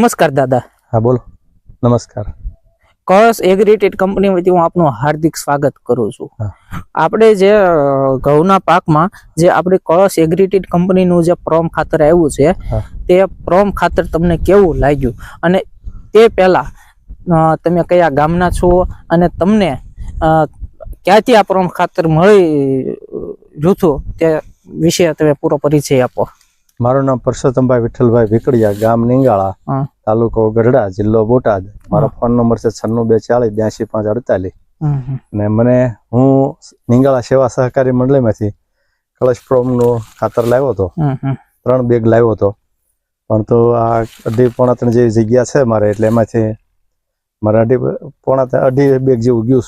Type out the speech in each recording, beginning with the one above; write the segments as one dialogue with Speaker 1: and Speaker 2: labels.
Speaker 1: નમસ્કાર દાદા.
Speaker 2: હા બોલો. નમસ્કાર.
Speaker 1: કળશ એગ્રીટેડ કંપની વતી હું આપનું હાર્દિક સ્વાગત કરું છું.
Speaker 2: હા.
Speaker 1: આપણે જે ઘઉંના પાકમાં જે આપણે કળશ એગ્રીટેડ કંપનીનું જે પ્રોમ ખાતર આવ્યું છે
Speaker 2: હા.
Speaker 1: તે પ્રોમ ખાતર તમને કેવું લાગ્યું અને તે પહેલા તમે કયા ગામના છો અને તમને ક્યાંથી આ પ્રોમ ખાતર મળી જૂથું તે વિશે તમે પૂરો પરિચય આપો.
Speaker 2: મારું નામ પરસોત્તમભાઈ વિઠ્ઠલભાઈ ભીકડિયા, ગામ નિંગાળા, તાલુકો ગઢડા, જિલ્લો બોટાદ. મારો ફોન નંબર છે 9624 82 548. અને હું નિંગાળા સેવા સહકારી મંડળીમાંથી કળશ પ્રોમનું ખાતર લાવ્યો હતો. 3 બેગ લાવ્યો હતો, પણ તો આ 2.5 જેવી જગ્યા છે મારે, એટલે એમાંથી મારે 2.5 બેગ જેવું ગયું.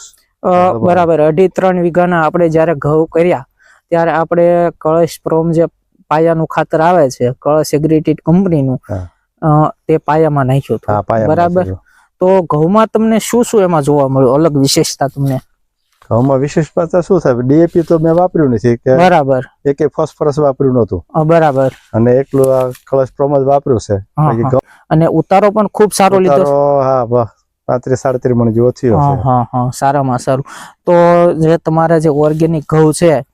Speaker 1: બરાબર. 2.5-3 વીઘાના આપણે જયારે ઘઉં કર્યા ત્યારે આપણે કળશ પ્રોમ જે પાયાનું ખાતર આવે છે કળશ એગ્રીટેડ કંપનીનું તે પાયામાં નાખ્યું હતું. બરાબર. તો ઘઉંમાં તમને શું શું એમાં જોવા મળ્યું અલગ વિશેષતા? તમને
Speaker 2: ઘઉંમાં વિશેષતા શું થાય? ડીએપી તો મેં વાપર્યું નથી. બરાબર. એક ફોસ્ફરસ વાપર્યું નતું. બરાબર. અને એકલું આ કળશ પ્રોમ જ વાપર્યું છે.
Speaker 1: અને ઉતારો પણ ખૂબ સારો લીધો.
Speaker 2: હા, 35-37 મણ જેવો થયો છે.
Speaker 1: હા, સારામાં સારું. તો જે તમારા જે ઓર્ગેનિક ઘઉં છે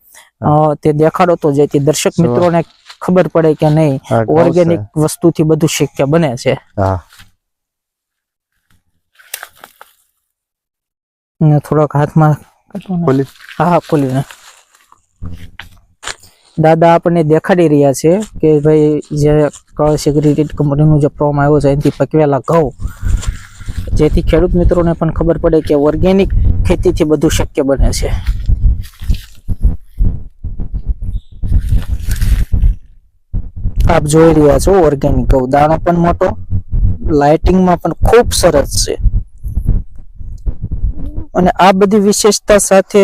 Speaker 1: તે દેખાડો તો જેથી દર્શક મિત્રોને ખબર પડે કે નહીં ઓર્ગેનિક વસ્તુથી બધું શક્ય બને છે. થોડોક હાથમાં ખોલીને દાદા આપણને દેખાડી રહ્યા છે કે ભાઈ જે કળશ એગ્રીટેડ કંપનીનું જે પ્રોમ આવ્યો છે એનાથી પકવેલા ઘઉં, જેથી ખેડૂત મિત્રોને પણ ખબર પડે કે ઓર્ગેનિક ખેતીથી બધું શક્ય બને છે. આપ જોઈ રહ્યા છો ઓર્ગેનિક ઘઉં, દાણો પણ મોટો, લાઇટિંગમાં પણ ખૂબ સરસ છે. અને આ બધી વિશેષતા સાથે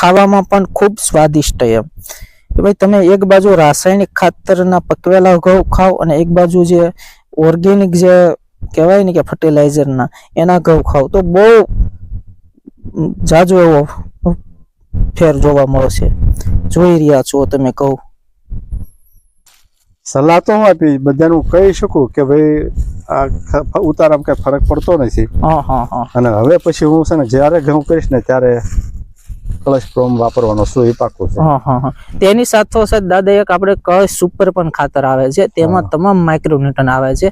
Speaker 1: ખાવામાં પણ ખૂબ સ્વાદિષ્ટ. એમ કે ભાઈ તમે એક બાજુ રાસાયણિક ખાતરના પકવેલા ઘઉં ખાઓ અને એક બાજુ જે ઓર્ગેનિક જે કહેવાય ને કે ફર્ટિલાઇઝરના એના ઘઉં ખાઓ તો બહુ જાજો એવો ફેર જોવા મળશે. જોઈ રહ્યા છો તમે ઘઉં.
Speaker 2: સલાહ તો હું આપી બધાનું કહી શકું કે ભાઈ આ ઉતારામાં કઈ ફરક પડતો નથી. અને હવે પછી હું છે ને જયારે ઘઉં કરીશ ને ત્યારે કળશ પ્રોમ વાપરવાનો છું એ પાકું છે.
Speaker 1: તેની સાથોસાથ દાદા એક આપણે કળશ સુપર પણ ખાતર આવે છે, તેમાં તમામ માઇક્રોન્યુટ્રન આવે છે.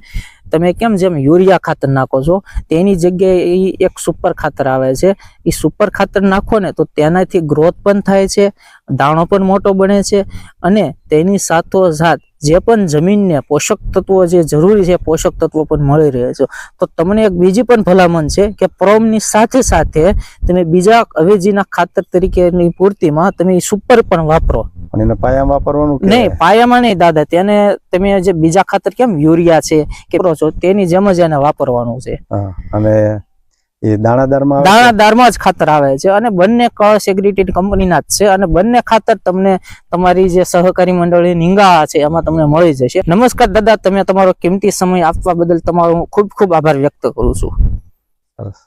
Speaker 1: તમે કેમ જેમ યુરિયા ખાતર નાખો છો તેની જગ્યાએ એક સુપર ખાતર આવે છે. એ સુપર ખાતર નાખો ને તો તેનાથી ગ્રોથ પણ થાય છે, દાણો પણ મોટો બને છે, અને તેની સાથોસાથ જે પણ જમીનને પોષક તત્વો જે જરૂરી છે પોષક તત્વો પણ મળી રહે છે. તો તમને એક બીજી પણ ભલામણ છે કે પ્રોમની સાથે સાથે તમે બીજા અવેજીના ખાતર તરીકેની પૂર્તિમાં તમે સુપર પણ વાપરો.
Speaker 2: અને એને પાયામાં વાપરવાનું
Speaker 1: નહીં, પાયામાં નહીં દાદા. તેને તમે જે બીજા ખાતર કેમ યુરિયા છે કે છો તેની જેમ જ એને વાપરવાનું છે.
Speaker 2: અને એ
Speaker 1: દાણાદારમાં જ ખાતર આવે છે અને બંને કળશ એગ્રીટેડ કંપનીના જ છે. અને બંને ખાતર તમને તમારી જે સહકારી મંડળી નિંગાળા છે એમાં તમને મળી જશે. નમસ્કાર દાદા, તમે તમારો કિંમતી સમય આપવા બદલ તમારો ખૂબ ખૂબ આભાર વ્યક્ત કરું છું.
Speaker 2: સરસ.